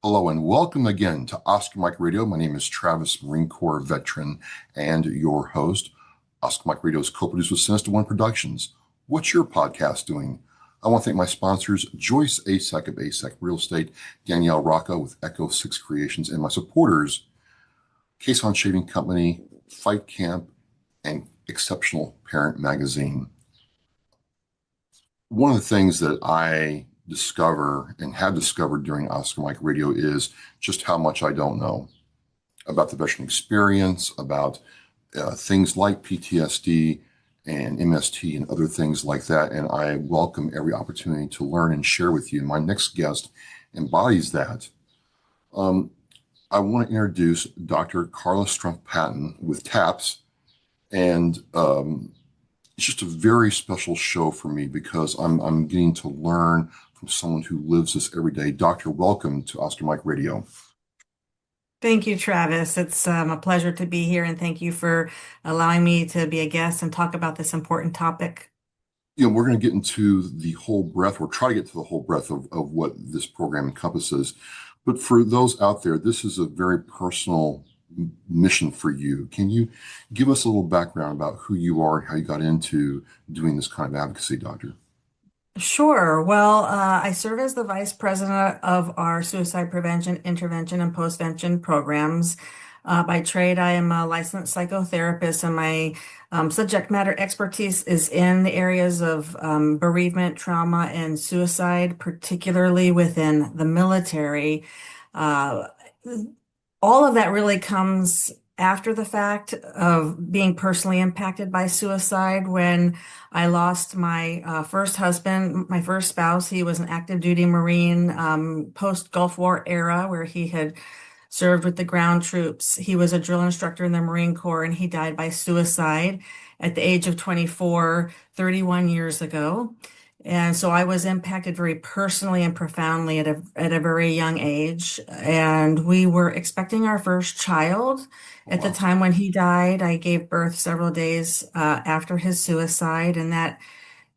Hello and welcome again to Oscar Mike Radio. My name is Travis, Marine Corps veteran and your host. Oscar Mike Radio is co-produced with Sinister One Productions. What's your podcast doing? I want to thank my sponsors, Joyce Asek of Asek Real Estate, Danielle Rocca with Echo 6 Creations, and my supporters, Case on Shaving Company, Fight Camp, and Exceptional Parent Magazine. One of the things that I discover and have discovered during Oscar Mike Radio is just how much I don't know about the veteran experience, about things like PTSD and MST and other things like that. And I welcome every opportunity to learn and share with you. And my next guest embodies that. I want to introduce Dr. Carla Stumpf-Patton with TAPS. And it's just a very special show for me because I'm getting to learn from someone who lives this every day. Doctor, welcome to Oscar Mike Radio. Thank you, Travis. It's a pleasure to be here, and thank you for allowing me to be a guest and talk about this important topic. We're going to get into the whole breadth, or try to get to the whole breadth of what this program encompasses. But for those out there, this is a very personal mission for you. Can you give us a little background about who you are and how you got into doing this kind of advocacy, Doctor? Sure. Well, I serve as the vice president of our suicide prevention, intervention, and postvention programs. By trade, I am a licensed psychotherapist, and my subject matter expertise is in the areas of bereavement, trauma, and suicide, particularly within the military. Uh, all of that really comes after the fact of being personally impacted by suicide when I lost my first husband, my first spouse. He was an active duty Marine, post-Gulf War era, where he had served with the ground troops. He was a drill instructor in the Marine Corps, and he died by suicide at the age of 24, 31 years ago. And so I was impacted very personally and profoundly at a very young age. And we were expecting our first child at the Wow. time when he died. I gave birth several days after his suicide, and that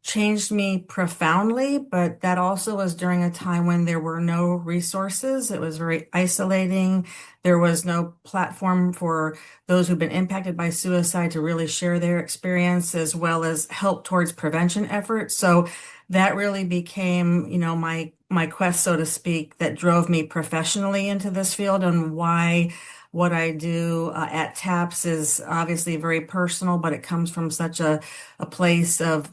changed me profoundly. But that also was during a time when there were no resources. It was very isolating. There was no platform for those who've been impacted by suicide to really share their experience as well as help towards prevention efforts. So that really became, my quest, so to speak, that drove me professionally into this field, and why what I do at TAPS is obviously very personal, but it comes from such a place of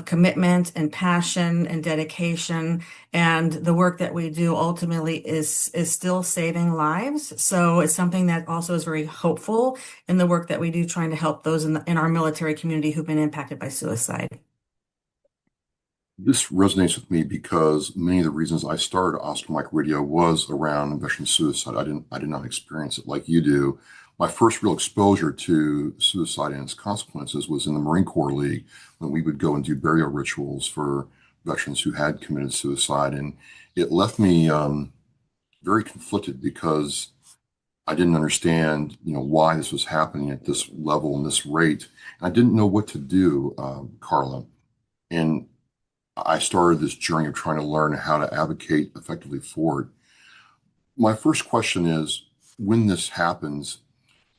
commitment and passion and dedication. And the work that we do ultimately is still saving lives. So it's something that also is very hopeful in the work that we do, trying to help those in our military community who've been impacted by suicide. This resonates with me because many of the reasons I started Oscar Mike Radio was around veteran suicide. I did not experience it like you do. My first real exposure to suicide and its consequences was in the Marine Corps League when we would go and do burial rituals for veterans who had committed suicide. And it left me very conflicted because I didn't understand, why this was happening at this level and this rate. And I didn't know what to do, Carla. And I started this journey of trying to learn how to advocate effectively for it. My first question is, when this happens,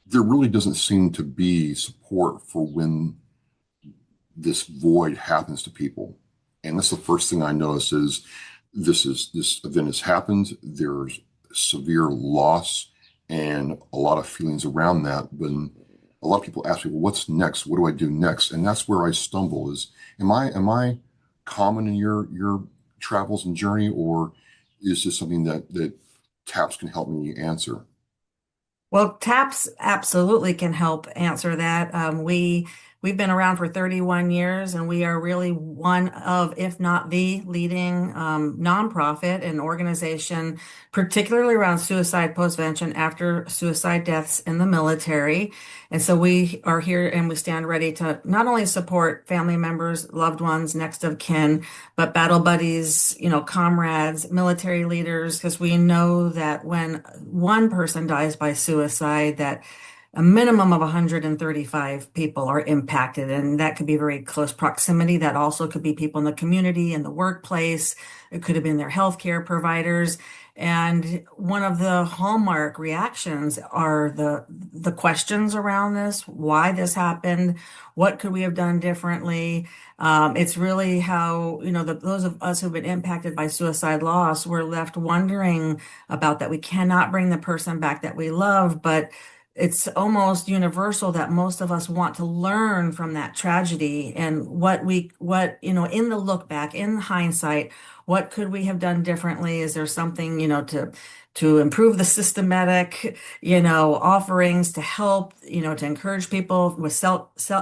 there really doesn't seem to be support for when this void happens to people. And that's the first thing I notice is this event has happened. There's severe loss and a lot of feelings around that. When a lot of people ask me, well, what's next? What do I do next? And that's where I stumble is, am I common in your travels and journey, or is this something that TAPS can help me answer? Well, TAPS absolutely can help answer that. We've been around for 31 years, and we are really one of, if not the leading nonprofit and organization, particularly around suicide postvention after suicide deaths in the military. And so we are here and we stand ready to not only support family members, loved ones, next of kin, but battle buddies, comrades, military leaders, because we know that when one person dies by suicide, that a minimum of 135 people are impacted, and that could be very close proximity. That also could be people in the community, in the workplace. It could have been their healthcare providers. And one of the hallmark reactions are the questions around this, why this happened, what could we have done differently? It's really how, those of us who've been impacted by suicide loss, we're left wondering about that. We cannot bring the person back that we love, but it's almost universal that most of us want to learn from that tragedy and in the look back, in hindsight, what could we have done differently? Is there something, to improve the systematic, offerings to help, to encourage people with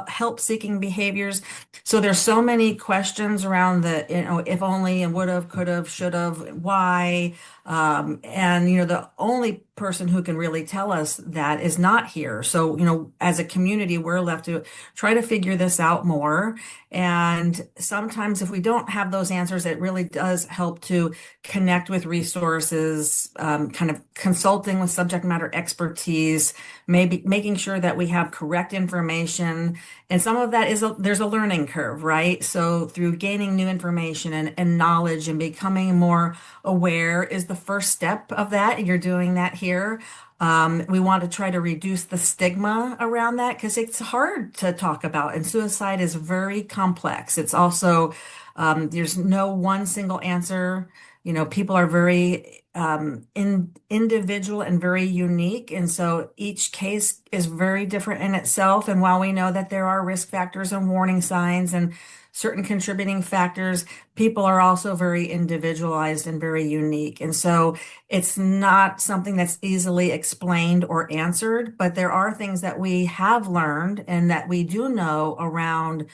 help seeking behaviors? So there's so many questions around the, if only and would have, could have, should have, why. And the only person who can really tell us that is not here. So, as a community, we're left to try to figure this out more. And sometimes if we don't have those answers, it really does help to connect with resources, kind of consulting with subject matter expertise, maybe making sure that we have correct information. And some of that there's a learning curve, right? So through gaining new information and knowledge and becoming more aware is the first step of that. You're doing that here. We want to try to reduce the stigma around that because it's hard to talk about, and suicide is very complex. It's also, there's no one single answer. People are very individual and very unique. And so each case is very different in itself. And while we know that there are risk factors and warning signs and certain contributing factors, people are also very individualized and very unique. And so it's not something that's easily explained or answered, but there are things that we have learned and that we do know around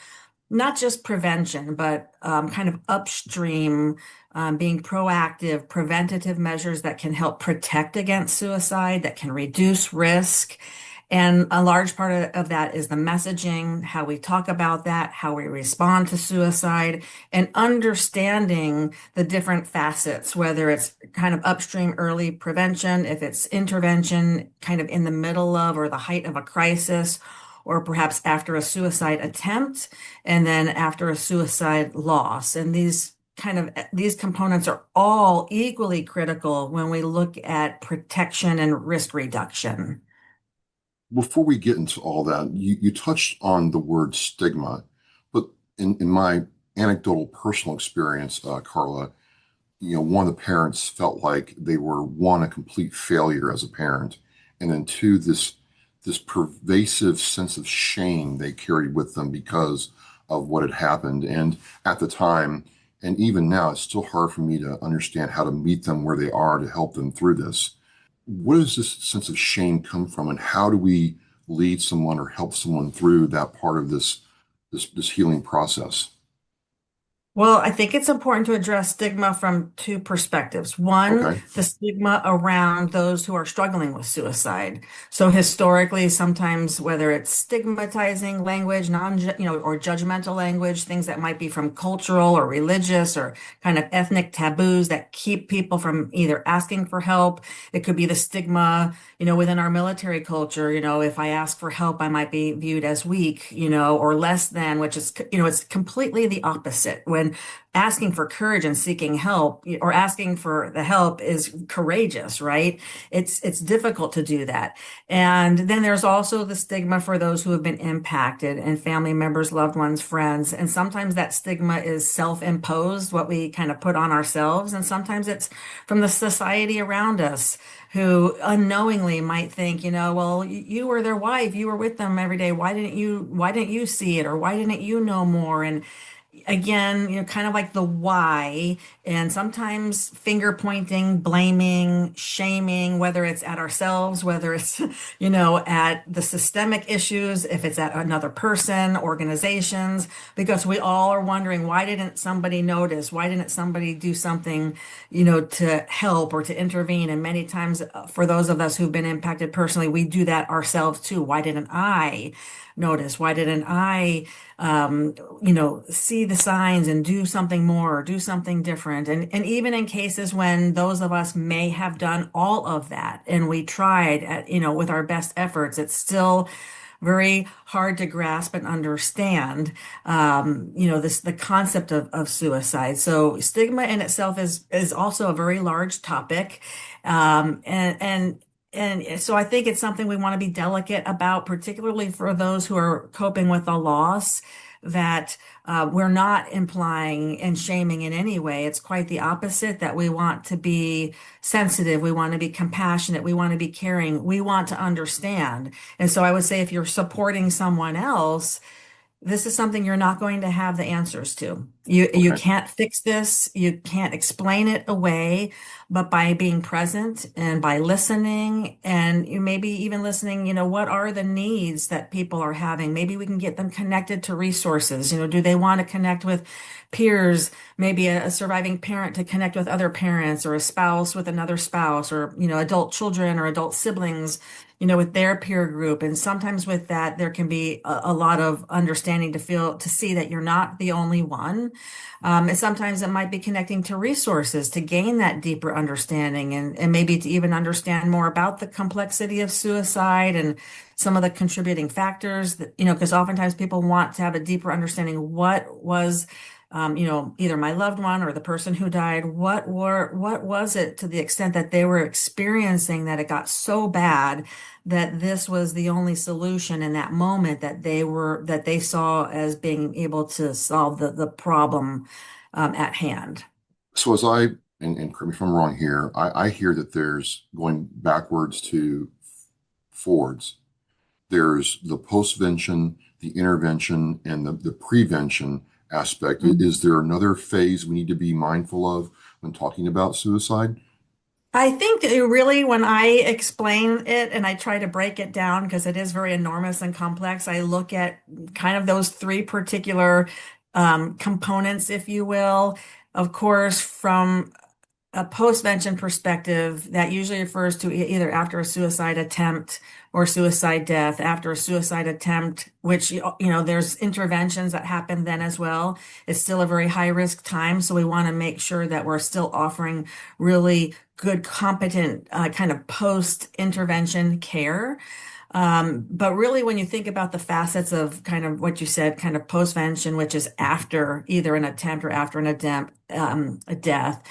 not just prevention, but kind of upstream, being proactive, preventative measures that can help protect against suicide, that can reduce risk. And a large part of that is the messaging, how we talk about that, how we respond to suicide, and understanding the different facets, whether it's kind of upstream early prevention, if it's intervention kind of in the middle of or the height of a crisis, or perhaps after a suicide attempt, and then after a suicide loss. And these components are all equally critical when we look at protection and risk reduction. Before we get into all that, you touched on the word stigma, but in my anecdotal personal experience, Carla, one of the parents felt like they were, one, a complete failure as a parent, and then two, this pervasive sense of shame they carried with them because of what had happened. And at the time, and even now, it's still hard for me to understand how to meet them where they are to help them through this. Where does this sense of shame come from, and how do we lead someone or help someone through that part of this healing process? Well, I think it's important to address stigma from two perspectives. One, Okay. the stigma around those who are struggling with suicide. So historically, sometimes whether it's stigmatizing language, or judgmental language, things that might be from cultural or religious or kind of ethnic taboos that keep people from either asking for help. It could be the stigma, within our military culture. If I ask for help, I might be viewed as weak, or less than, which is, it's completely the opposite. When asking for courage and seeking help, or asking for the help, is courageous, right? It's difficult to do that. And then there's also the stigma for those who have been impacted, and family members, loved ones, friends. And sometimes that stigma is self-imposed, what we kind of put on ourselves. And sometimes it's from the society around us, who unknowingly might think, well, you were their wife, you were with them every day. Why didn't you see it? Or why didn't you know more? And again, kind of like the why, and sometimes finger pointing, blaming, shaming, whether it's at ourselves, whether it's, at the systemic issues, if it's at another person, organizations, because we all are wondering, why didn't somebody notice? Why didn't somebody do something, to help or to intervene? And many times, for those of us who've been impacted personally, we do that ourselves too. Why didn't I notice? Why didn't I um, see the signs and do something more, do something different. And even in cases when those of us may have done all of that and we tried at, with our best efforts, it's still very hard to grasp and understand, the concept of suicide. So stigma in itself is also a very large topic. And so I think it's something we want to be delicate about, particularly for those who are coping with a loss, that we're not implying and shaming in any way. It's quite the opposite, that we want to be sensitive, we want to be compassionate, we want to be caring, we want to understand. And so I would say if you're supporting someone else, this is something you're not going to have the answers to. You Okay. can't fix this, you can't explain it away, but by being present and by listening, and you maybe even listening, what are the needs that people are having? Maybe we can get them connected to resources. Do they want to connect with peers, maybe a surviving parent to connect with other parents, or a spouse with another spouse, or adult children or adult siblings, with their peer group. And sometimes with that, there can be a lot of understanding to see that you're not the only one. And sometimes it might be connecting to resources to gain that deeper understanding, and maybe to even understand more about the complexity of suicide and some of the contributing factors that, because oftentimes people want to have a deeper understanding. What was either my loved one or the person who died, what was it, to the extent that they were experiencing that it got so bad that this was the only solution in that moment, that they saw as being able to solve the problem at hand. So as and correct me if I'm wrong here, I hear that there's going backwards to forwards. There's the postvention, the intervention, and the prevention aspect. Is there another phase we need to be mindful of when talking about suicide? I think that really, when I explain it and I try to break it down, because it is very enormous and complex, I look at kind of those three particular components, if you will. Of course, from a postvention perspective, that usually refers to either after a suicide attempt or suicide death. After a suicide attempt, which, there's interventions that happen then as well. It's still a very high risk time. So we want to make sure that we're still offering really good, competent kind of post intervention care. But really, when you think about the facets of kind of what you said, kind of postvention, which is after either an attempt or after a death,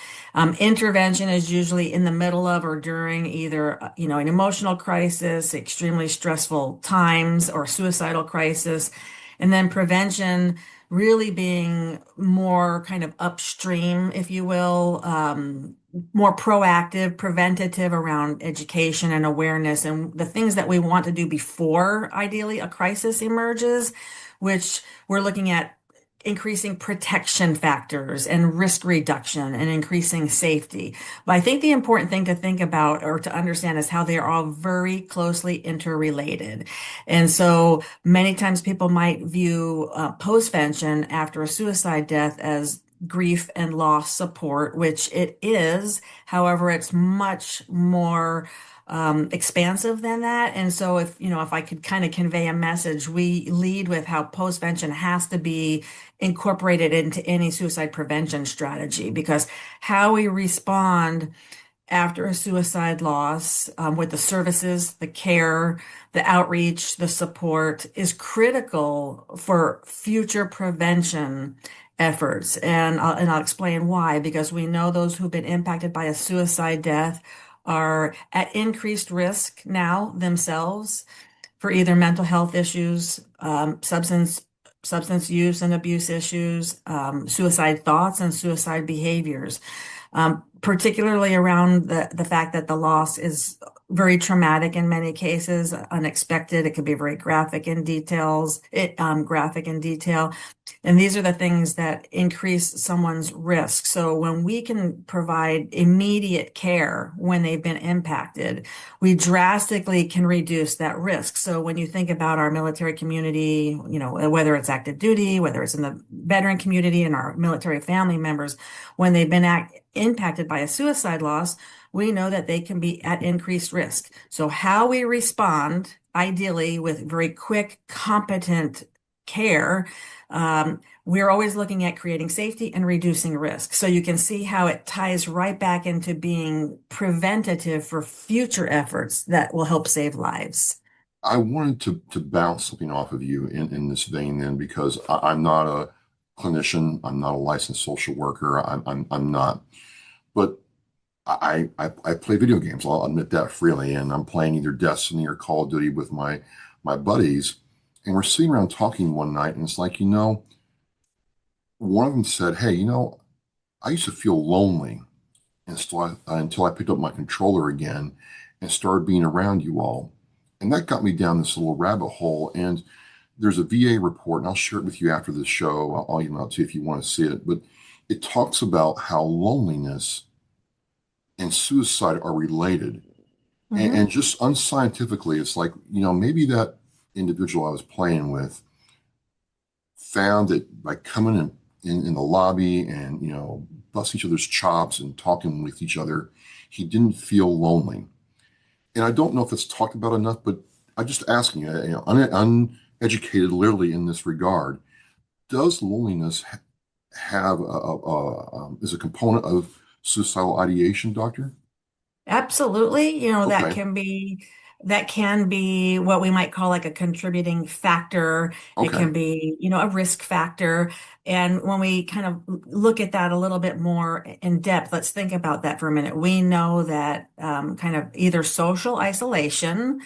intervention is usually in the middle of or during either, an emotional crisis, extremely stressful times, or suicidal crisis. And then prevention really being more kind of upstream, if you will, more proactive, preventative around education and awareness and the things that we want to do before, ideally, a crisis emerges, which we're looking at increasing protection factors and risk reduction and increasing safety. But I think the important thing to think about or to understand is how they are all very closely interrelated. And so many times people might view postvention after a suicide death as grief and loss support, which it is. However, it's much more expansive than that. And so if I could kind of convey a message, we lead with how postvention has to be incorporated into any suicide prevention strategy, because how we respond after a suicide loss, with the services, the care, the outreach, the support, is critical for future prevention efforts. And I'll explain why, because we know those who've been impacted by a suicide death are at increased risk now themselves for either mental health issues, substance use and abuse issues, suicide thoughts and suicide behaviors, particularly around the fact that the loss is very traumatic in many cases, unexpected. It can be very graphic in detail. And these are the things that increase someone's risk. So when we can provide immediate care when they've been impacted, we drastically can reduce that risk. So when you think about our military community, whether it's active duty, whether it's in the veteran community and our military family members, when they've been impacted by a suicide loss, we know that they can be at increased risk. So how we respond, ideally with very quick, competent care, we're always looking at creating safety and reducing risk. So you can see how it ties right back into being preventative for future efforts that will help save lives. I wanted to bounce something off of you in this vein then, because I'm not a clinician, I'm not a licensed social worker, I'm not. But I play video games. I'll admit that freely, and I'm playing either Destiny or Call of Duty with my buddies, and we're sitting around talking one night, and it's like, one of them said, "Hey, I used to feel lonely until I picked up my controller again and started being around you all, and that got me down this little rabbit hole." And there's a VA report, and I'll share it with you after the show. I'll email it to you if you want to see it, but it talks about how loneliness and suicide are related. And Mhm. just unscientifically, it's like, maybe that individual I was playing with found that by coming in the lobby and, busting each other's chops and talking with each other, he didn't feel lonely. And I don't know if it's talked about enough, but I'm just asking you, uneducated literally in this regard, does loneliness have is a component of suicidal ideation, doctor? Absolutely. Okay. That can be what we might call like a contributing factor. It Okay. can be, a risk factor. And when we kind of look at that a little bit more in depth, let's think about that for a minute. We know that kind of either social isolation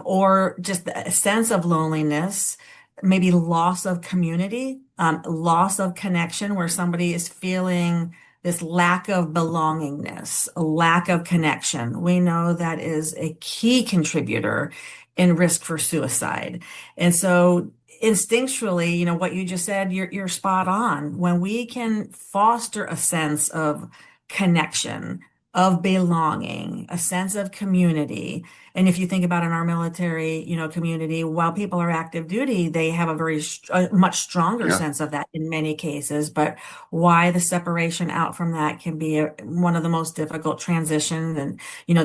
or just a sense of loneliness, maybe loss of community, loss of connection, where somebody is feeling this lack of belongingness, a lack of connection. We know that is a key contributor in risk for suicide. And so instinctually, what you just said, you're spot on. When we can foster a sense of connection, of belonging, a sense of community. And if you think about in our military, community, while people are active duty, they have a much stronger Yeah. sense of that in many cases. But why the separation out from that can be one of the most difficult transitions. And,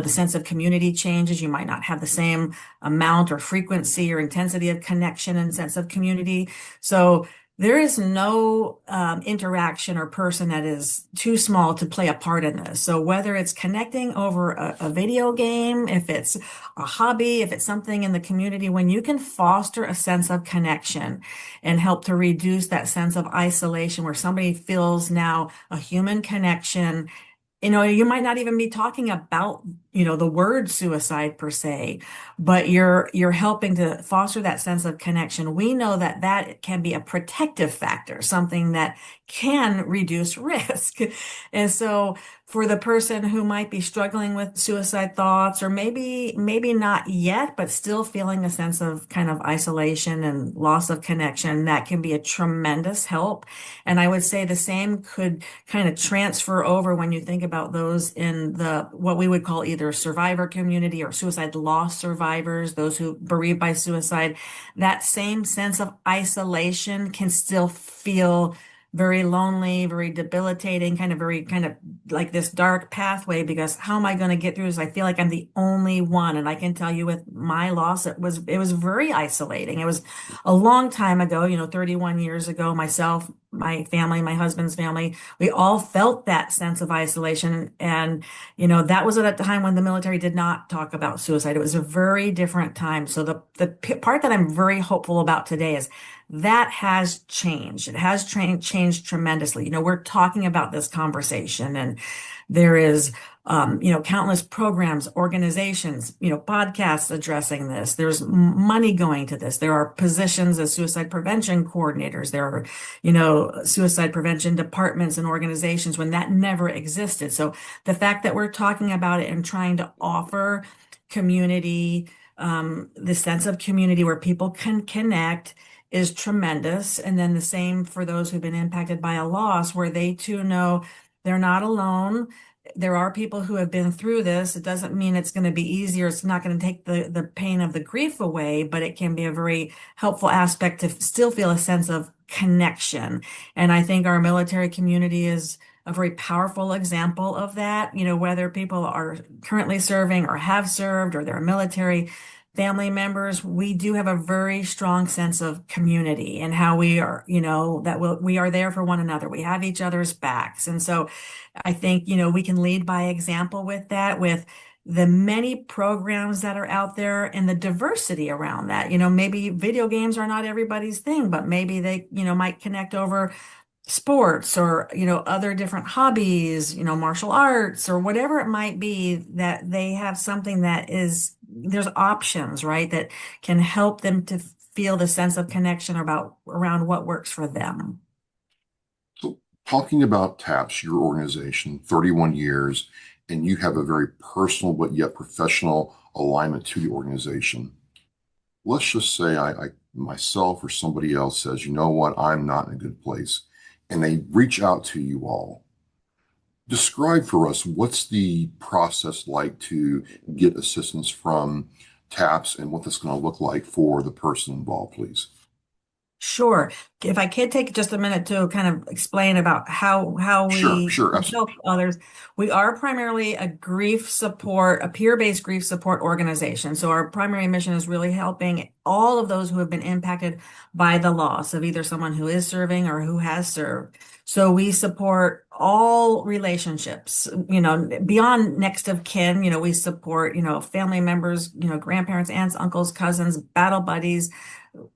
the sense of community changes. You might not have the same amount or frequency or intensity of connection and sense of community. So there is no interaction or person that is too small to play a part in this. So whether it's connecting over a video game, if it's a hobby, if it's something in the community, when you can foster a sense of connection and help to reduce that sense of isolation where somebody feels now a human connection. You might not even be talking about, the word suicide per se, but you're helping to foster that sense of connection. We know that that can be a protective factor, something that can reduce risk. And so for the person who might be struggling with suicide thoughts, or maybe not yet, but still feeling a sense of kind of isolation and loss of connection, that can be a tremendous help. And I would say the same could kind of transfer over when you think about those in the what we would call either survivor community or suicide loss survivors, those who bereaved by suicide. That same sense of isolation can still feel very lonely, very debilitating, kind of like this dark pathway, because how am I going to get through this? I feel like I'm the only one. And I can tell you with my loss, it was very isolating. It was a long time ago, 31 years ago, myself, my family, my husband's family, we all felt that sense of isolation. And, that was at a time when the military did not talk about suicide. It was a very different time. So the part that I'm very hopeful about today is that has changed. It has changed tremendously. We're talking about this conversation, and there is countless programs, organizations, podcasts addressing this. There's money going to this. There are positions as suicide prevention coordinators. There are, suicide prevention departments and organizations when that never existed. So the fact that we're talking about it and trying to offer community, the sense of community where people can connect is tremendous. And then the same for those who've been impacted by a loss, where they too know they're not alone. There are people who have been through this. It doesn't mean it's going to be easier. It's not going to take the pain of the grief away, but it can be a very helpful aspect to still feel a sense of connection. And I think our military community is a very powerful example of that. Whether people are currently serving or have served or they're military, family members, we do have a very strong sense of community and how we are, that we are there for one another. We have each other's backs. And so I think, we can lead by example with that, with the many programs that are out there and the diversity around that. Maybe video games are not everybody's thing, but maybe they, might connect over sports or other different hobbies, martial arts or whatever it might be, that they have something that is, there's options, right, that can help them to feel the sense of connection about around what works for them. So, talking about TAPS, your organization, 31 years, and you have a very personal but yet professional alignment to the organization. Let's just say I myself or somebody else says, you know what, I'm not in a good place, and they reach out to you all. Describe for us what's the process like to get assistance from TAPS and what that's going to look like for the person involved, please. Sure. If I could take just a minute to kind of explain about how Sure, we sure, absolutely. help others. We are primarily a grief support, a peer-based grief support organization. So our primary mission is really helping all of those who have been impacted by the loss of either someone who is serving or who has served. So we support all relationships, beyond next of kin, we support, family members, grandparents, aunts, uncles, cousins, battle buddies,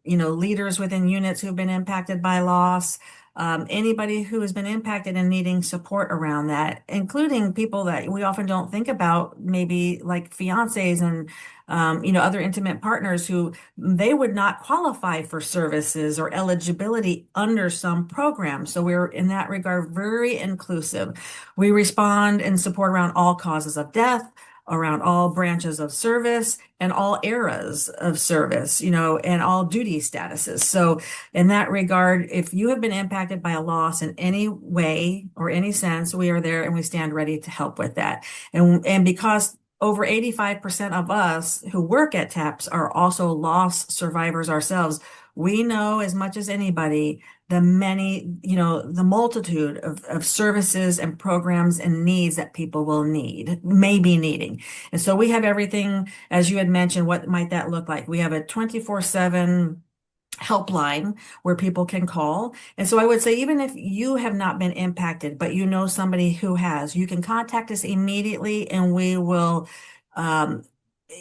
leaders within units who've been impacted by loss, anybody who has been impacted and needing support around that, including people that we often don't think about, maybe like fiancés and other intimate partners who they would not qualify for services or eligibility under some programs. So we're in that regard very inclusive. We respond and support around all causes of death, around all branches of service and all eras of service, and all duty statuses. So in that regard, if you have been impacted by a loss in any way or any sense, we are there and we stand ready to help with that. And because over 85% of us who work at TAPS are also loss survivors ourselves, we know as much as anybody the many, the multitude of services and programs and needs that people may be needing. And so we have everything, as you had mentioned, what might that look like? We have a 24/7 helpline where people can call. And so I would say, even if you have not been impacted, but you know somebody who has, you can contact us immediately and we will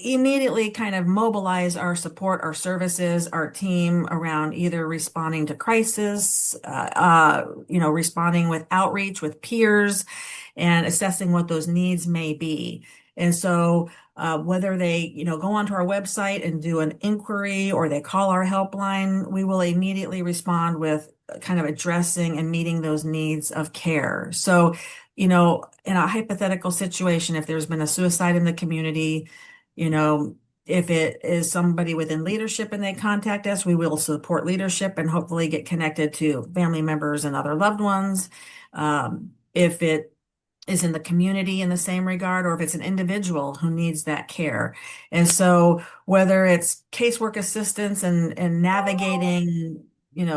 immediately kind of mobilize our support, our services, our team around either responding to crisis, responding with outreach with peers and assessing what those needs may be. And so whether they, go onto our website and do an inquiry or they call our helpline, we will immediately respond with kind of addressing and meeting those needs of care. So, in a hypothetical situation, if there's been a suicide in the community, if it is somebody within leadership and they contact us, we will support leadership and hopefully get connected to family members and other loved ones. If it is in the community in the same regard, or if it's an individual who needs that care. And so whether it's casework assistance and navigating,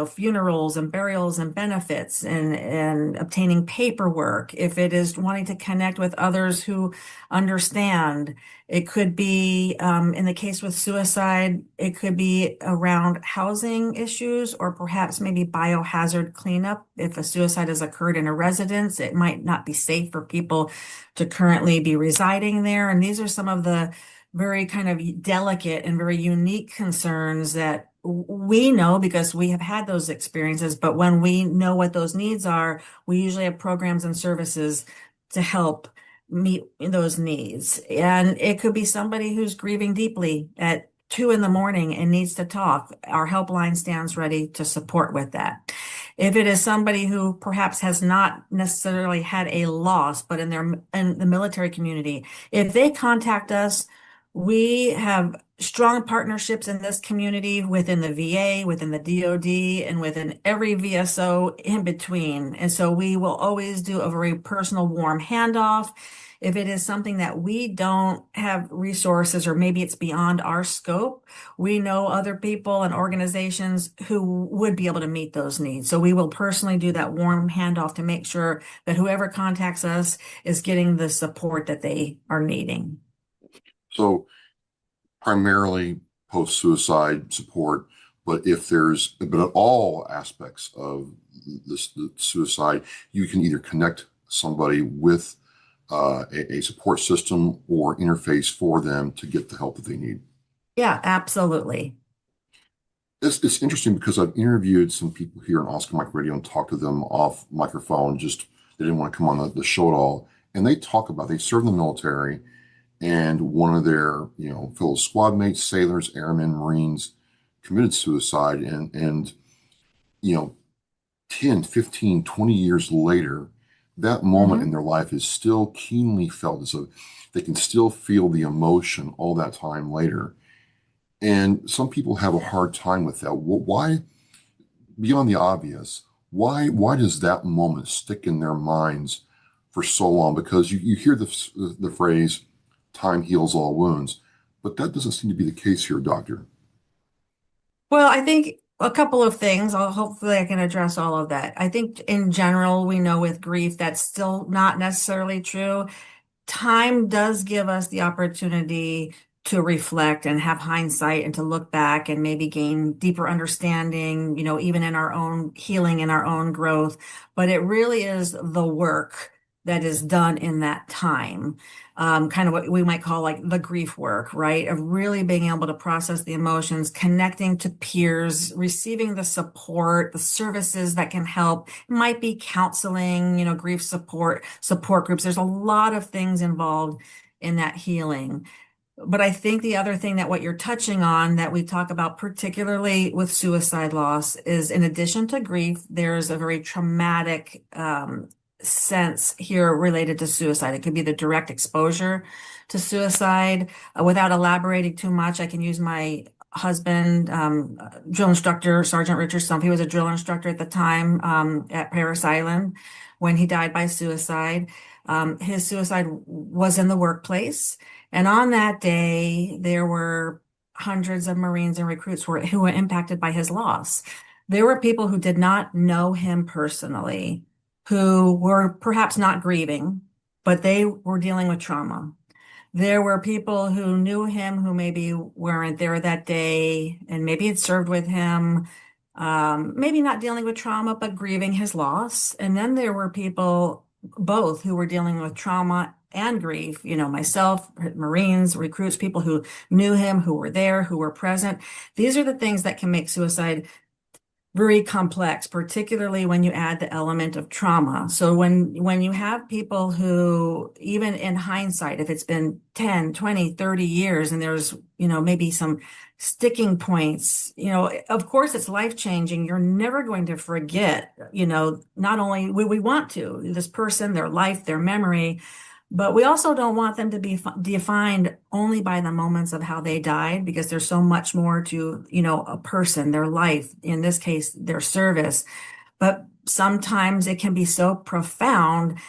funerals and burials and benefits and obtaining paperwork, if it is wanting to connect with others who understand, it could be, in the case with suicide, it could be around housing issues or perhaps maybe biohazard cleanup. If a suicide has occurred in a residence, it might not be safe for people to currently be residing there. And these are some of the very kind of delicate and very unique concerns that we know because we have had those experiences. But when we know what those needs are, we usually have programs and services to help meet those needs. And it could be somebody who's grieving deeply at 2 a.m. and needs to talk. Our helpline stands ready to support with that. If it is somebody who perhaps has not necessarily had a loss, but in the military community, if they contact us, we have strong partnerships in this community within the VA, within the DoD, and within every VSO in between. And so we will always do a very personal, warm handoff. If it is something that we don't have resources or maybe it's beyond our scope, we know other people and organizations who would be able to meet those needs. So we will personally do that warm handoff to make sure that whoever contacts us is getting the support that they are needing. So primarily post-suicide support, but but at all aspects of the suicide, you can either connect somebody with a support system or interface for them to get the help that they need. Yeah, absolutely. It's interesting because I've interviewed some people here on Oscar Mike Radio and talked to them off microphone. Just they didn't want to come on the show at all, and they talk about they serve in the military, and one of their fellow squad mates, sailors, airmen, Marines, committed suicide, and you know 10, 15, 20 years later, that moment in Hmm. their life is still keenly felt. So they can still feel the emotion all that time later. And some people have a hard time with that. Why, beyond the obvious, why does that moment stick in their minds for so long? Because you hear the phrase, time heals all wounds, but that doesn't seem to be the case here, doctor. Well, I think a couple of things. Hopefully I can address all of that. I think in general, we know with grief that's still not necessarily true. Time does give us the opportunity to reflect and have hindsight and to look back and maybe gain deeper understanding, even in our own healing and our own growth. But it really is the work that is done in that time. Kind of what we might call like the grief work, right? Of really being able to process the emotions, connecting to peers, receiving the support, the services that can help. It might be counseling, grief support groups. There's a lot of things involved in that healing. But I think the other thing that what you're touching on that we talk about, particularly with suicide loss, is in addition to grief, there's a very traumatic sense here related to suicide. It could be the direct exposure to suicide. Without elaborating too much, I can use my husband, drill instructor, Sergeant Richard Stumpf. He was a drill instructor at the time at Paris Island when he died by suicide. His suicide was in the workplace. And on that day, there were hundreds of Marines and recruits who were impacted by his loss. There were people who did not know him personally, who were perhaps not grieving, but they were dealing with trauma. There were people who knew him who maybe weren't there that day and maybe had served with him, maybe not dealing with trauma, but grieving his loss. And then there were people both who were dealing with trauma and grief, myself, Marines, recruits, people who knew him, who were there, who were present. These are the things that can make suicide very complex, particularly when you add the element of trauma. So when you have people who, even in hindsight, if it's been 10, 20, 30 years and there's, maybe some sticking points, of course it's life-changing. You're never going to forget, not only we want to, this person, their life, their memory, but we also don't want them to be defined only by the moments of how they died, because there's so much more to, a person, their life, in this case, their service. But sometimes it can be so profound,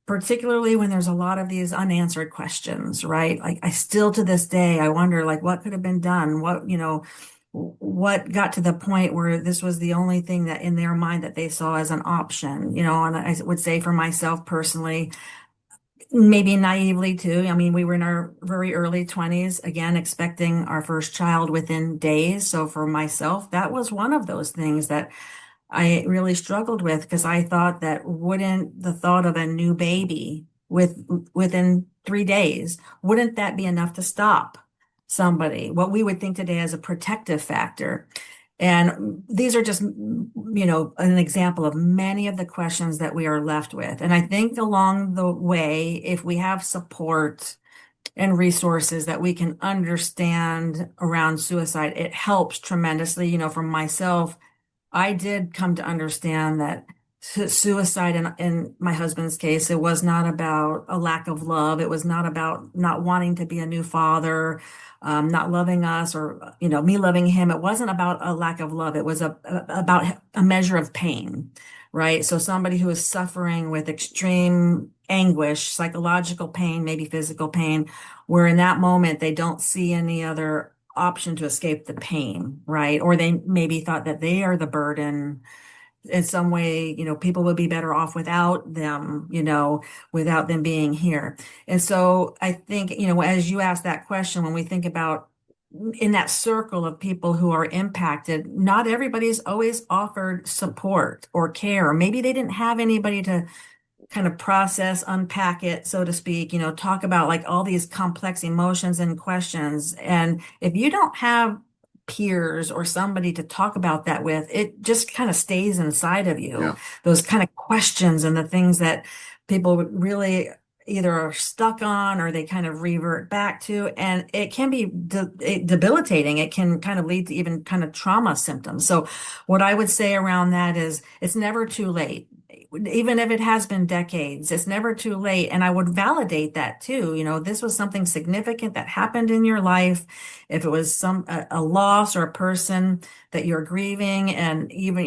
particularly when there's a lot of these unanswered questions, right? Like I still to this day, I wonder like what could have been done? What got to the point where this was the only thing that in their mind that they saw as an option, and I would say for myself personally, maybe naively too. I mean, we were in our very early 20s, again, expecting our first child within days. So for myself, that was one of those things that I really struggled with, because I thought that wouldn't the thought of a new baby within 3 days, wouldn't that be enough to stop somebody? What we would think today as a protective factor. And these are just, an example of many of the questions that we are left with. And I think along the way, if we have support and resources that we can understand around suicide, it helps tremendously. For myself, I did come to understand that suicide in my husband's case, it was not about a lack of love. It was not about not wanting to be a new father, not loving us, or, me loving him. It wasn't about a lack of love. It was about a measure of pain, right? So somebody who is suffering with extreme anguish, psychological pain, maybe physical pain, where in that moment they don't see any other option to escape the pain, right? Or they maybe thought that they are the burden in some way, people would be better off without them, without them being here. And so I think, as you asked that question, when we think about in that circle of people who are impacted, not everybody's always offered support or care. Or maybe they didn't have anybody to kind of process, unpack it, so to speak, talk about like all these complex emotions and questions. And if you don't have peers or somebody to talk about that with, it just kind of stays inside of you. Yeah. Those kind of questions and the things that people really either are stuck on or they kind of revert back to. And it can be debilitating. It can kind of lead to even kind of trauma symptoms. So what I would say around that is it's never too late. Even if it has been decades, it's never too late. And I would validate that too. This was something significant that happened in your life. If it was a loss or a person that you're grieving, and even,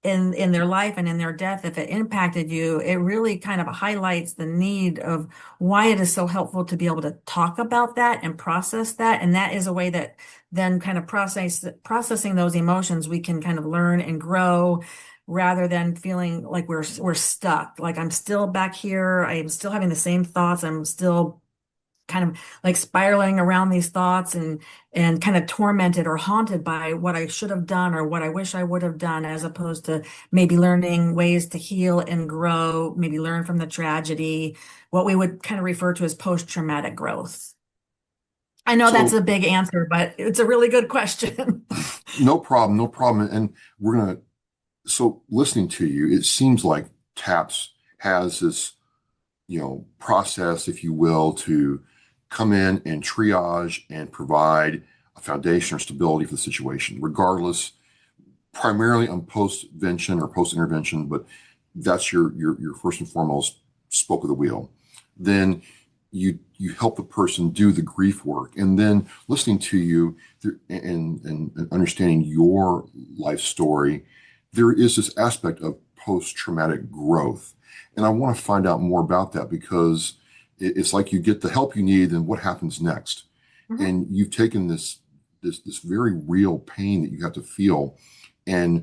in their life and in their death, if it impacted you, it really kind of highlights the need of why it is so helpful to be able to talk about that and process that. And that is a way that then kind of processing those emotions, we can kind of learn and grow rather than feeling like we're stuck. Like I'm still back here, I'm still having the same thoughts, I'm still kind of like spiraling around these thoughts and kind of tormented or haunted by what I should have done or what I wish I would have done, as opposed to maybe learning ways to heal and grow, maybe learn from the tragedy, what we would kind of refer to as post-traumatic growth. I know that's So a big answer, but it's a really good question. no problem, no problem. And we're gonna so listening to you, it seems like TAPS has this, process, if you will, to come in and triage and provide a foundation or stability for the situation, regardless, primarily on postvention or post-intervention, but that's your first and foremost spoke of the wheel. Then you help the person do the grief work, and then listening to you and understanding your life story, there is this aspect of post-traumatic growth. And I want to find out more about that because it's like you get the help you need, and what happens next? Mhm. And you've taken this very real pain that you have to feel and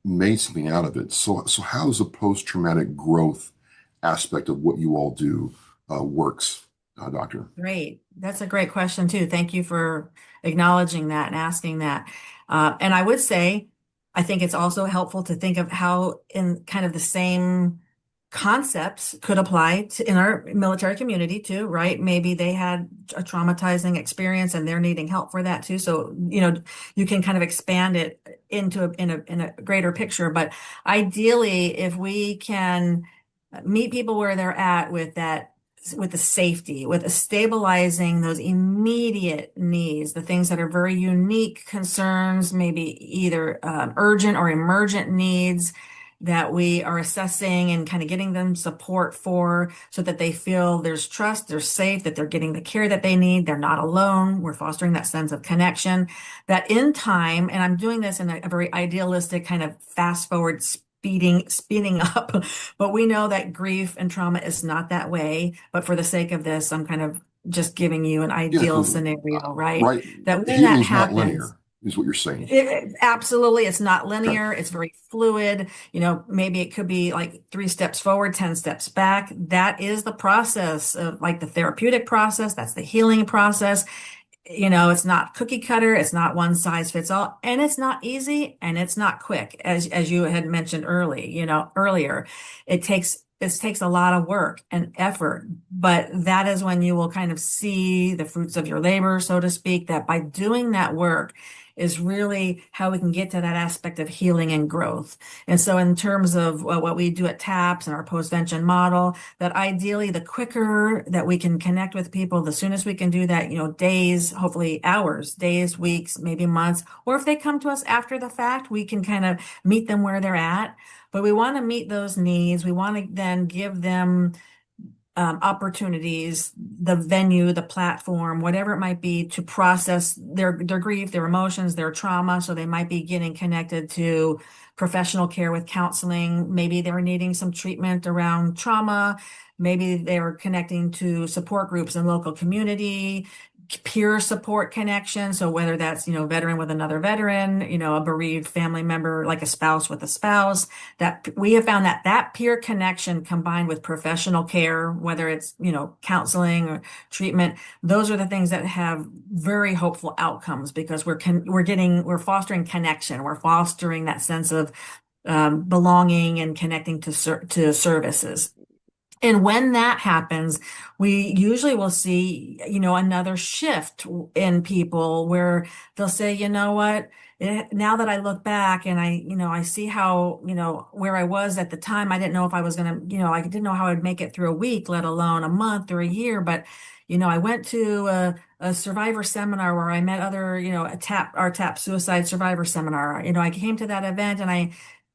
made something out of it. So how does the post-traumatic growth aspect of what you all do works, Doctor? Great. That's a great question too. Thank you for acknowledging that and asking that. And I would say, I think it's also helpful to think of how in kind of the same concepts could apply to in our military community too, right? Maybe they had a traumatizing experience and they're needing help for that too. So, you can kind of expand it in a greater picture. But ideally, if we can meet people where they're at with that, with the safety, with stabilizing those immediate needs, the things that are very unique concerns, maybe either urgent or emergent needs that we are assessing and kind of getting them support for, so that they feel there's trust, they're safe, that they're getting the care that they need, they're not alone. We're fostering that sense of connection. That in time, and I'm doing this in a very idealistic kind of fast forward speeding up, but we know that grief and trauma is not that way. But for the sake of this, I'm kind of just giving you an Yeah, ideal scenario, right? right. That when that Healing's not happens, linear, is what you're saying. absolutely, it's not Okay. linear. It's very fluid. Maybe it could be like 3 steps forward, 10 steps back. That is the process of like the therapeutic process. That's the healing process. It's not cookie cutter, it's not one size fits all, and it's not easy and it's not quick, as you had mentioned earlier. It takes a lot of work and effort, but that is when you will kind of see the fruits of your labor, so to speak, that by doing that work is really how we can get to that aspect of healing and growth. And so in terms of what we do at TAPS and our postvention model, that ideally the quicker that we can connect with people, the soonest we can do that, days, hopefully hours, days, weeks, maybe months, or if they come to us after the fact, we can kind of meet them where they're at. But we want to meet those needs. We want to then give them opportunities, the venue, the platform, whatever it might be, to process their grief, their emotions, their trauma. So they might be getting connected to professional care with counseling. Maybe they're needing some treatment around trauma. Maybe they're connecting to support groups in local community, peer support connection. So whether that's, veteran with another veteran, a bereaved family member, like a spouse with a spouse, that we have found that that peer connection combined with professional care, whether it's, counseling or treatment, those are the things that have very hopeful outcomes because we're fostering connection. We're fostering that sense of belonging and connecting to services. And when that happens, we usually will see, another shift in people where they'll say, you know what, now that I look back and I see how, where I was at the time, I didn't know if I was going to, I didn't know how I'd make it through a week, let alone a month or a year. But, I went to a survivor seminar where I met other, our TAP suicide survivor seminar. I came to that event and I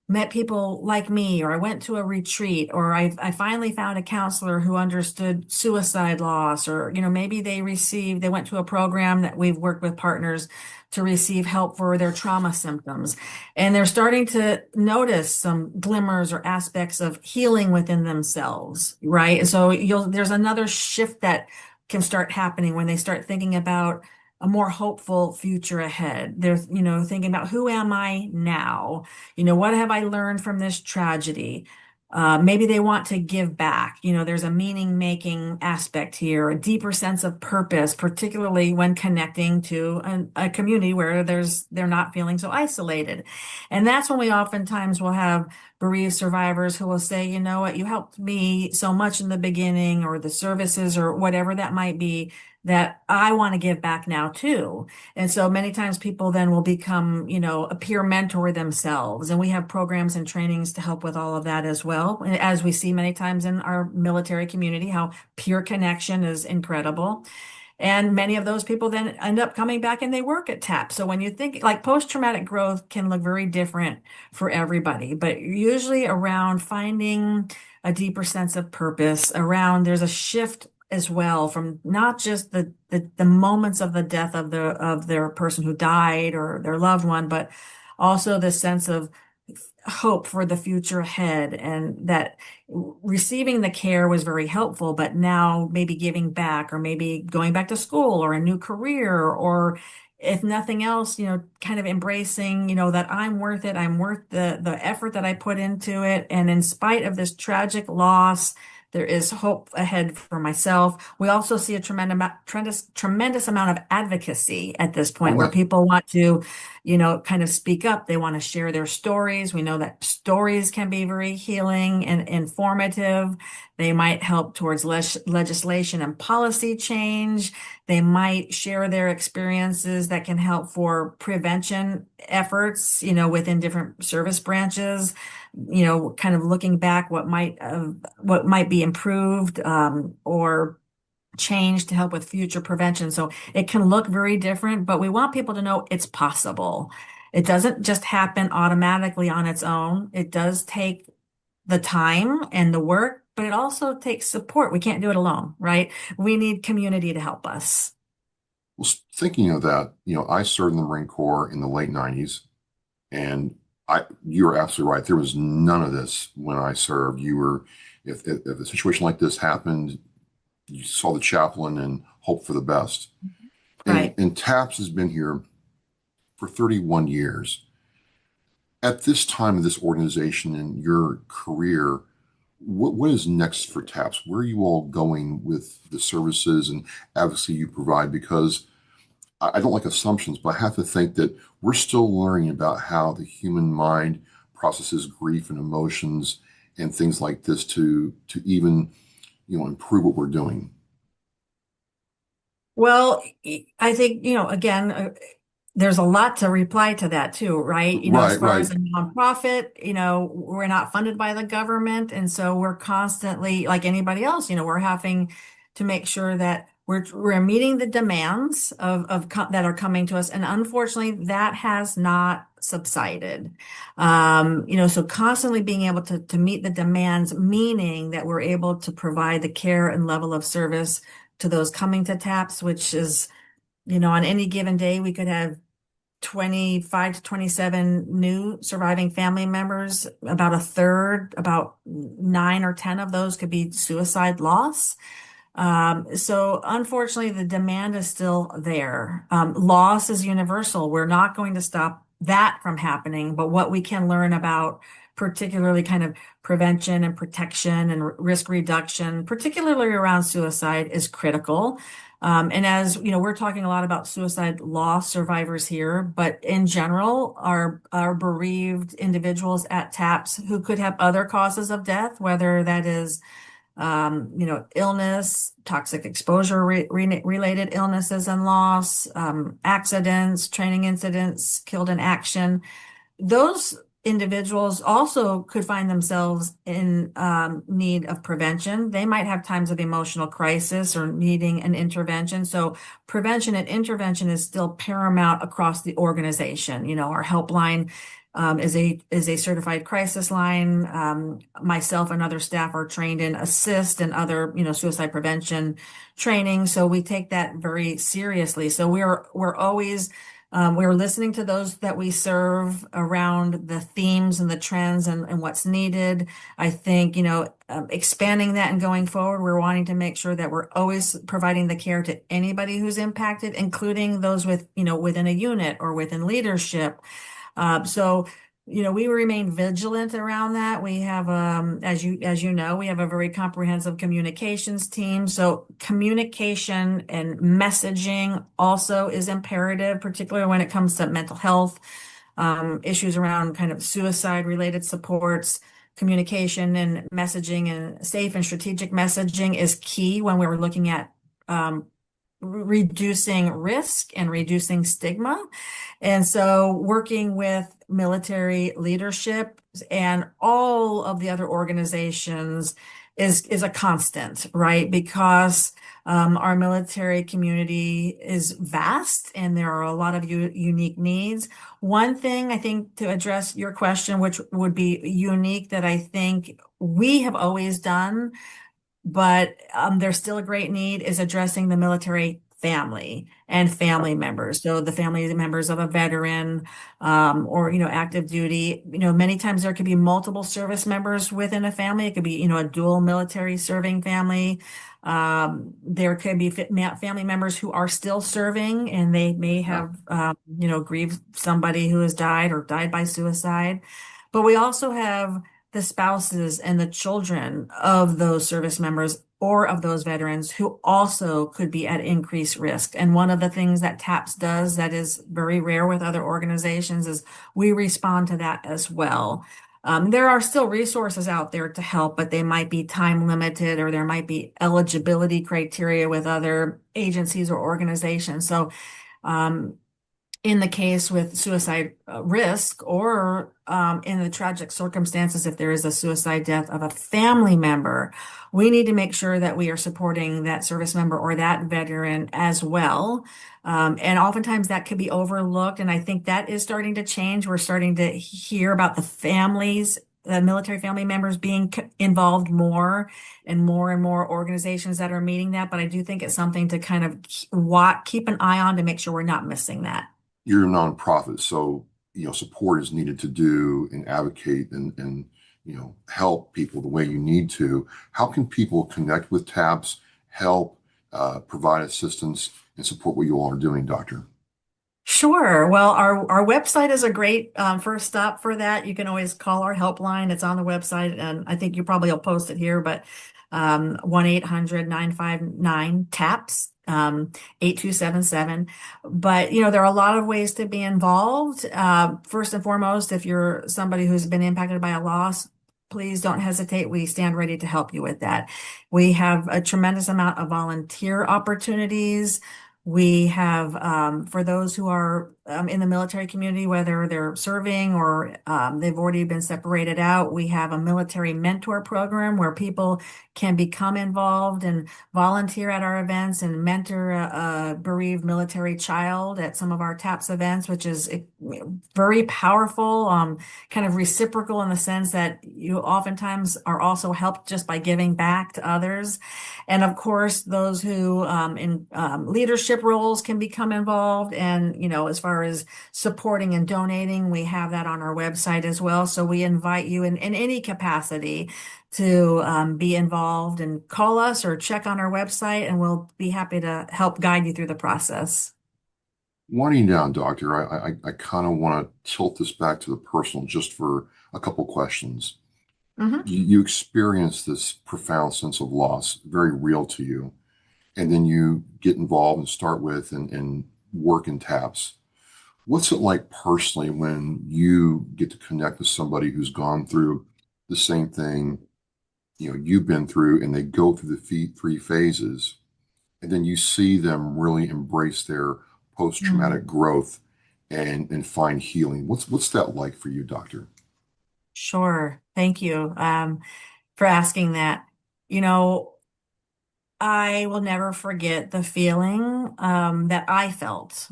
met people like me, or I went to a retreat, or I finally found a counselor who understood suicide loss, or, maybe they went to a program that we've worked with partners to receive help for their trauma symptoms. And they're starting to notice some glimmers or aspects of healing within themselves, right? And so there's another shift that can start happening when they start thinking about a more hopeful future ahead. They're, thinking about who am I now? What have I learned from this tragedy? Maybe they want to give back. There's a meaning making aspect here, a deeper sense of purpose, particularly when connecting to a community where they're not feeling so isolated. And that's when we oftentimes will have bereaved survivors who will say, you know what, you helped me so much in the beginning, or the services or whatever that might be, that I want to give back now too. And so many times people then will become, a peer mentor themselves. And we have programs and trainings to help with all of that as well. As we see many times in our military community, how peer connection is incredible. And many of those people then end up coming back and they work at TAP. So when you think like post-traumatic growth can look very different for everybody, but usually around finding a deeper sense of purpose, around there's a shift as well from not just the moments of the death of their person who died or their loved one, but also the sense of hope for the future ahead, and that receiving the care was very helpful, but now maybe giving back, or maybe going back to school or a new career, or if nothing else, kind of embracing, that I'm worth it. I'm worth the effort that I put into it. And in spite of this tragic loss, there is hope ahead for myself. We also see a tremendous amount of advocacy at this Oh point where yeah. people want to, kind of speak up. They want to share their stories. We know that stories can be very healing and informative. They might help towards legislation and policy change. They might share their experiences that can help for prevention efforts, within different service branches, kind of looking back what might be improved, or changed to help with future prevention. So it can look very different, but we want people to know it's possible. It doesn't just happen automatically on its own. It does take the time and the work, but it also takes support. We can't do it alone, right? We need community to help us. Well, thinking of that, I served in the Marine Corps in the late 90s, and you were absolutely right. There was none of this when I served. If a situation like this happened, you saw the chaplain and hope for the best. And, Right. and TAPS has been here for 31 years. At this time of this organization and your career, what is next for TAPS? Where are you all going with the services and advocacy you provide? Because I don't like assumptions, but I have to think that we're still learning about how the human mind processes grief and emotions and things like this to even improve what we're doing. Well, I think, again, there's a lot to reply to that too, right? As Right, far right. as a nonprofit, we're not funded by the government. And so we're constantly, like anybody else, we're having to make sure that we're meeting the demands that are coming to us. And unfortunately, that has not subsided. So constantly being able to meet the demands, meaning that we're able to provide the care and level of service to those coming to TAPS, which is, on any given day, we could have 25 to 27 new surviving family members. About a third, about 9 or 10 of those could be suicide loss. So unfortunately, the demand is still there. Loss is universal. We're not going to stop that from happening, but what we can learn about particularly kind of prevention and protection and risk reduction, particularly around suicide, is critical. And as you know, we're talking a lot about suicide loss survivors here, but in general, our bereaved individuals at TAPS who could have other causes of death, whether that is illness, toxic exposure related illnesses and loss, accidents, training incidents, killed in action. Those individuals also could find themselves in need of prevention. They might have times of emotional crisis or needing an intervention. So prevention and intervention is still paramount across the organization. Our helpline is a certified crisis line. Myself and other staff are trained in assist and other, suicide prevention training. So we take that very seriously. So we're always we're listening to those that we serve around the themes and the trends and what's needed. I think, expanding that and going forward, we're wanting to make sure that we're always providing the care to anybody who's impacted, including those within a unit or within leadership. So, we remain vigilant around that. We have, as you know, we have a very comprehensive communications team. So communication and messaging also is imperative, particularly when it comes to mental health, issues around kind of suicide related supports. Communication and messaging and safe and strategic messaging is key when we're looking at reducing risk and reducing stigma. And so working with military leadership and all of the other organizations is a constant, right? Because our military community is vast and there are a lot of unique needs. One thing I think to address your question, which would be unique that I think we have always done, but there's still a great need is addressing the military family and family members. So the family members of a veteran or, active duty, many times there could be multiple service members within a family. It could be, a dual military serving family. There could be family members who are still serving and they may have, grieved somebody who has died or died by suicide. But we also have the spouses and the children of those service members or of those veterans who also could be at increased risk. And one of the things that TAPS does that is very rare with other organizations is we respond to that as well. There are still resources out there to help, but they might be time limited or there might be eligibility criteria with other agencies or organizations. So in the case with suicide risk or in the tragic circumstances, if there is a suicide death of a family member, we need to make sure that we are supporting that service member or that veteran as well. And oftentimes that could be overlooked. And I think that is starting to change. We're starting to hear about the military family members being involved more and more organizations that are meeting that. But I do think it's something to kind of keep an eye on to make sure we're not missing that. You're a nonprofit, so support is needed to do and advocate and help people the way you need to. How can people connect with TAPS, help, provide assistance, and support what you all are doing, Doctor? Sure. Well, our website is a great first stop for that. You can always call our helpline. It's on the website, and I think you probably will post it here, but 1-800-959-TAPS, 8277. But, there are a lot of ways to be involved. First and foremost, if you're somebody who's been impacted by a loss, please don't hesitate. We stand ready to help you with that. We have a tremendous amount of volunteer opportunities. We have, for those who are in the military community, whether they're serving or they've already been separated out, we have a military mentor program where people can become involved and volunteer at our events and mentor a bereaved military child at some of our TAPS events, which is very powerful, kind of reciprocal in the sense that you oftentimes are also helped just by giving back to others. And of course, those who in leadership roles can become involved. And, as far far as supporting and donating, we have that on our website as well. So we invite you in any capacity to be involved and call us or check on our website, and we'll be happy to help guide you through the process. Winding down, Doctor, I kind of want to tilt this back to the personal just for a couple questions. Mhm. You experience this profound sense of loss, very real to you, and then you get involved and start with and work in TAPS. What's it like personally when you get to connect with somebody who's gone through the same thing, you've been through, and they go through the three phases, and then you see them really embrace their Mm. post-traumatic growth and find healing? What's that like for you, Doctor? Sure. Thank you for asking that. You know, I will never forget the feeling that I felt,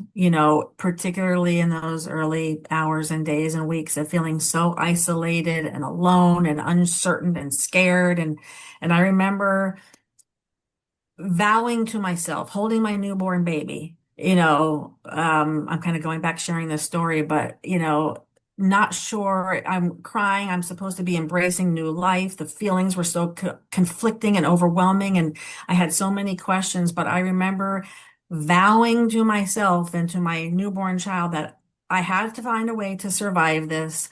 particularly in those early hours and days and weeks of feeling so isolated and alone and uncertain and scared. And I remember vowing to myself, holding my newborn baby, I'm kind of going back sharing this story, but, not sure. I'm crying. I'm supposed to be embracing new life. The feelings were so conflicting and overwhelming, and I had so many questions, but I remember vowing to myself and to my newborn child that I had to find a way to survive this.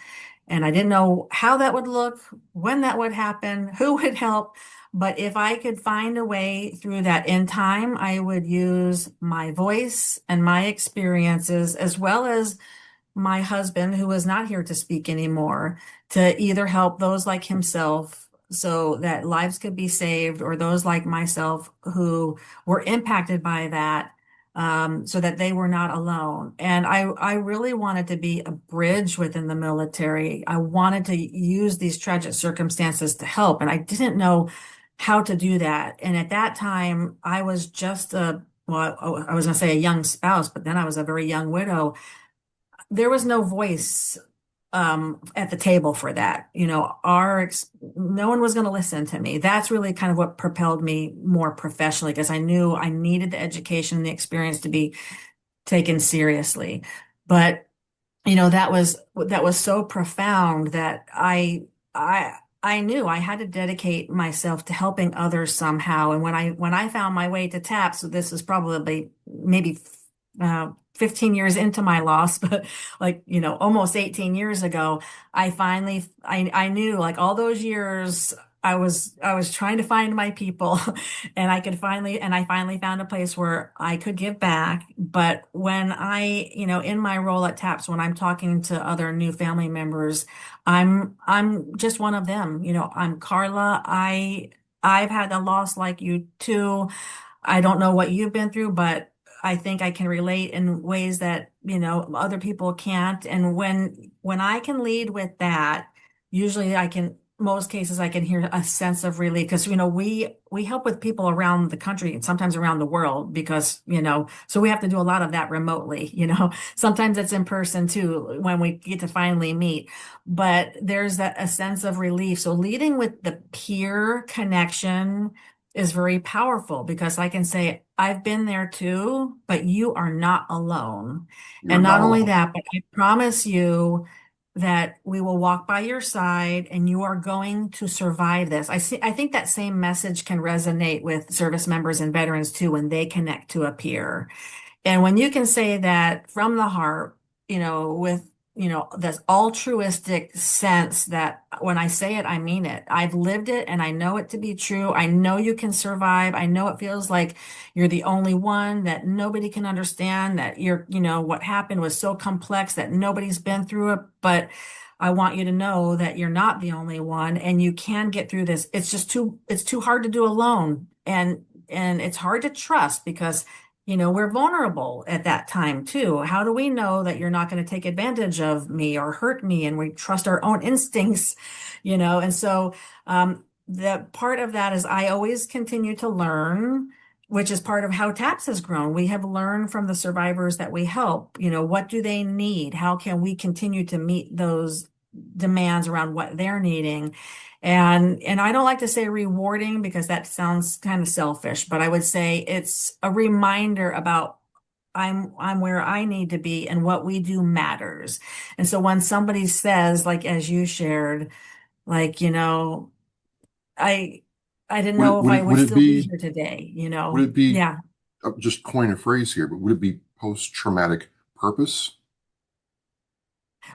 And I didn't know how that would look, when that would happen, who would help. But if I could find a way through that in time, I would use my voice and my experiences, as well as my husband, who is not here to speak anymore, to either help those like himself so that lives could be saved, or those like myself who were impacted by that, so that they were not alone. And I really wanted to be a bridge within the military. I wanted to use these tragic circumstances to help, and I didn't know how to do that. And at that time, I was just well, I was going to say a young spouse, but then I was a very young widow. There was no voice at the table for that. No one was going to listen to me. That's really kind of what propelled me more professionally, because I knew I needed the education and the experience to be taken seriously. But that was so profound that I knew I had to dedicate myself to helping others somehow. And when I found my way to TAPS, so this is probably maybe 15 years into my loss, but like, almost 18 years ago, I knew, like, all those years I was trying to find my people, and I finally found a place where I could give back. But when in my role at TAPS, when I'm talking to other new family members, I'm just one of them. I'm Carla. I've had a loss like you too. I don't know what you've been through, but I think I can relate in ways that, other people can't. And when I can lead with that, usually most cases I can hear a sense of relief, because, we help with people around the country and sometimes around the world, because, so we have to do a lot of that remotely, sometimes it's in person too when we get to finally meet. But there's a sense of relief. So leading with the peer connection is very powerful, because I can say, I've been there too, but you are not alone. You're And not not only alone. that, but I promise you that we will walk by your side and you are going to survive this. I think that same message can resonate with service members and veterans too when they connect to a peer. And when you can say that from the heart, with, this altruistic sense that when I say it, I mean it. I've lived it and I know it to be true. I know you can survive. I know it feels like you're the only one, that nobody can understand, that what happened was so complex that nobody's been through it. But I want you to know that you're not the only one, and you can get through this. It's too hard to do alone. And it's hard to trust, because we're vulnerable at that time too. How do we know that you're not going to take advantage of me or hurt me? And we trust our own instincts, And so the part of that is I always continue to learn, which is part of how TAPS has grown. We have learned from the survivors that we help. What do they need? How can we continue to meet those demands around what they're needing? And I don't like to say rewarding, because that sounds kind of selfish, but I would say it's a reminder about I'm where I need to be, and what we do matters. And so when somebody says, like as you shared, like, I I didn't Would it, know if would I it, would would it still be be, here today, would it be, Yeah. just coin a phrase here, but would it be post-traumatic purpose?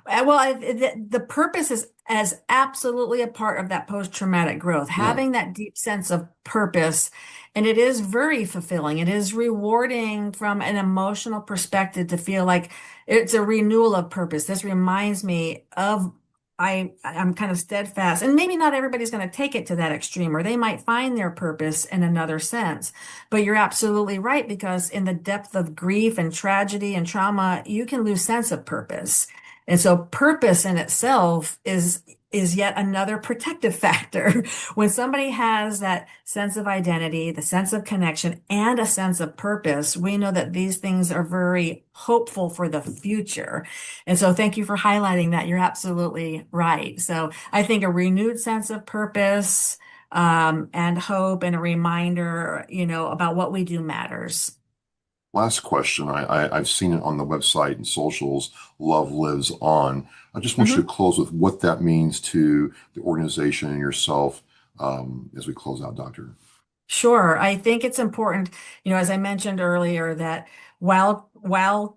Well, the purpose is as absolutely a part of that post-traumatic growth, Yeah. having that deep sense of purpose. And it is very fulfilling. It is rewarding from an emotional perspective to feel like it's a renewal of purpose. This reminds me of I'm kind of steadfast, and maybe not everybody's going to take it to that extreme, or they might find their purpose in another sense. But you're absolutely right, because in the depth of grief and tragedy and trauma, you can lose sense of purpose. And so purpose in itself is yet another protective factor. When somebody has that sense of identity, the sense of connection, and a sense of purpose, we know that these things are very hopeful for the future. And so thank you for highlighting that. You're absolutely right. So I think a renewed sense of purpose, and hope, and a reminder, about what we do matters. Last question. I've seen it on the website and socials. Love lives on. I just want you to Mhm. close with what that means to the organization and yourself, as we close out, Doctor. Sure. I think it's important, as I mentioned earlier, that while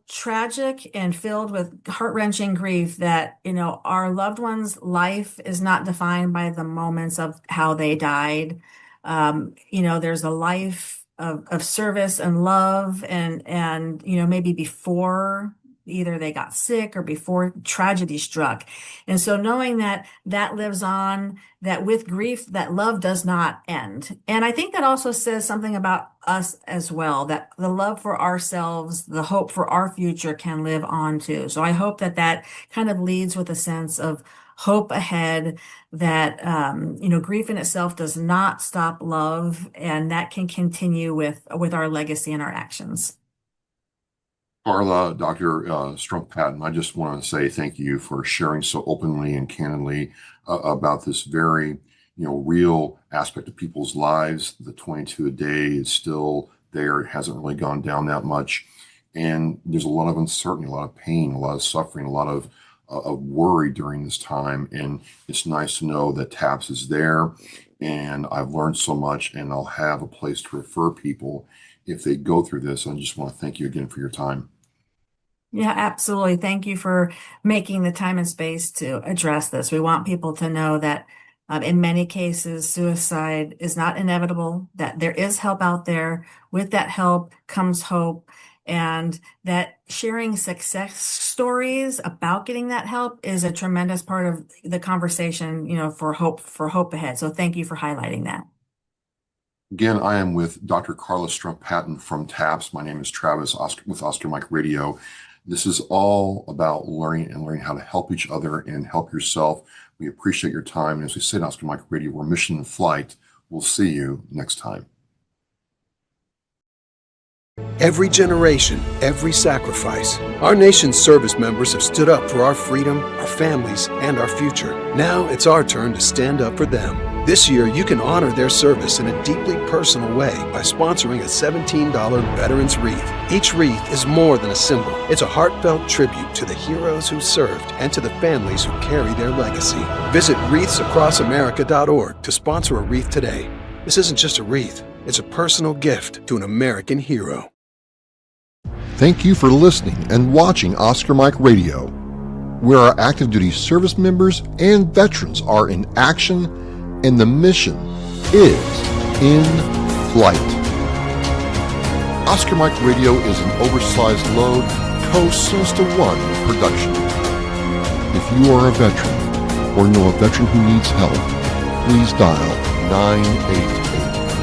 tragic and filled with heart-wrenching grief, that, our loved one's life is not defined by the moments of how they died. There's a life of service and love, and maybe before either they got sick or before tragedy struck. And so knowing that that lives on, that with grief, that love does not end. And I think that also says something about us as well, that the love for ourselves, the hope for our future can live on too. So I hope that that kind of leads with a sense of hope ahead, that, grief in itself does not stop love, and that can continue with our legacy and our actions. Carla, Dr. Stumpf-Patton, I just want to say thank you for sharing so openly and candidly about this very, real aspect of people's lives. The 22 a day is still there. It hasn't really gone down that much. And there's a lot of uncertainty, a lot of pain, a lot of suffering, a lot of worry during this time. And it's nice to know that TAPS is there. And I've learned so much, and I'll have a place to refer people if they go through this. I just want to thank you again for your time. Yeah, absolutely. Thank you for making the time and space to address this. We want people to know that, in many cases, suicide is not inevitable, that there is help out there. With that help comes hope, and that sharing success stories about getting that help is a tremendous part of the conversation, for hope ahead. So thank you for highlighting that. Again, I am with Dr. Carla Stumpf-Patton from TAPS. My name is Travis with Oscar Mike Radio. This is all about learning how to help each other and help yourself. We appreciate your time. And as we say at Oscar Mike Radio, we're mission in flight. We'll see you next time. Every generation, every sacrifice. Our nation's service members have stood up for our freedom, our families, and our future. Now it's our turn to stand up for them. This year, you can honor their service in a deeply personal way by sponsoring a $17 Veterans Wreath. Each wreath is more than a symbol. It's a heartfelt tribute to the heroes who served and to the families who carry their legacy. Visit wreathsacrossamerica.org to sponsor a wreath today. This isn't just a wreath. It's a personal gift to an American hero. Thank you for listening and watching Oscar Mike Radio, where our active duty service members and veterans are in action and the mission is in flight. Oscar Mike Radio is an oversized load co-Sinister One production. If you are a veteran or know a veteran who needs help, please dial 988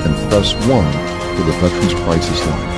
and press 1 for the Veterans Crisis Line.